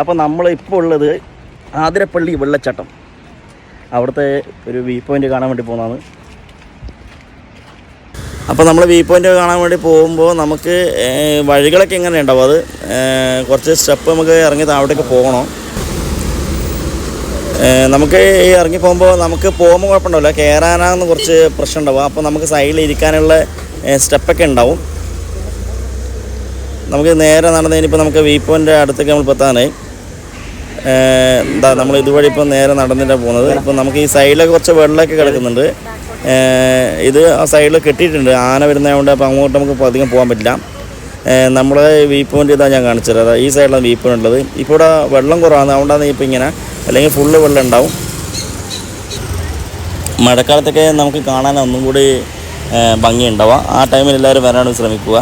അപ്പോൾ നമ്മൾ ഇപ്പോൾ ഉള്ളത് ആതിരപ്പള്ളി വെള്ളച്ചാട്ടം, അവിടുത്തെ ഒരു വ്യൂ പോയിൻ്റ് കാണാൻ വേണ്ടി പോകുന്നതാണ്. അപ്പോൾ നമ്മൾ വ്യൂ പോയിൻ്റ് കാണാൻ വേണ്ടി പോകുമ്പോൾ നമുക്ക് വഴികളൊക്കെ എങ്ങനെ ഉണ്ടാവും, അത് കുറച്ച് സ്റ്റെപ്പ് നമുക്ക് ഇറങ്ങി താഴോട്ടേക്ക് പോകണം. നമുക്ക് ഈ ഇറങ്ങി പോകുമ്പോൾ നമുക്ക് പോകുമ്പോൾ കുഴപ്പമുണ്ടാവില്ല, കയറാനാണെന്ന് കുറച്ച് പ്രശ്നം ഉണ്ടാവും. അപ്പോൾ നമുക്ക് സൈഡിൽ ഇരിക്കാനുള്ള സ്റ്റെപ്പൊക്കെ ഉണ്ടാവും. നമുക്ക് നേരെ നടന്നതിനിപ്പോൾ നമുക്ക് വ്യൂ പോയിൻ്റ് അടുത്തേക്ക് നമ്മൾ എത്താനായി. നമ്മൾ ഇതുവഴി ഇപ്പോൾ നേരെ നടന്നിട്ടാണ് പോകുന്നത്. ഇപ്പം നമുക്ക് ഈ സൈഡിലൊക്കെ കുറച്ച് വെള്ളമൊക്കെ കിടക്കുന്നുണ്ട്. ഇത് ആ സൈഡിൽ കെട്ടിയിട്ടുണ്ട്, ആന വരുന്നതുകൊണ്ട്. അപ്പോൾ അങ്ങോട്ട് നമുക്ക് അധികം പോകാൻ പറ്റില്ല. നമ്മുടെ വ്യൂ പോയിൻ്റ് ഇതാണ് ഞാൻ കാണിച്ചത്. ഈ സൈഡിലാണ് വ്യൂ പോയിൻ്റ് ഉള്ളത്. ഇപ്പോൾ ഇവിടെ വെള്ളം കുറവാണ്, അതുകൊണ്ടാണ് ഇപ്പോൾ ഇങ്ങനെ, അല്ലെങ്കിൽ ഫുള്ള് വെള്ളം ഉണ്ടാവും. മഴക്കാലത്തൊക്കെ നമുക്ക് കാണാൻ ഒന്നും കൂടി ഭംഗിയുണ്ടാവുക. ആ ടൈമിൽ എല്ലാവരും വരാനും ശ്രമിക്കുക.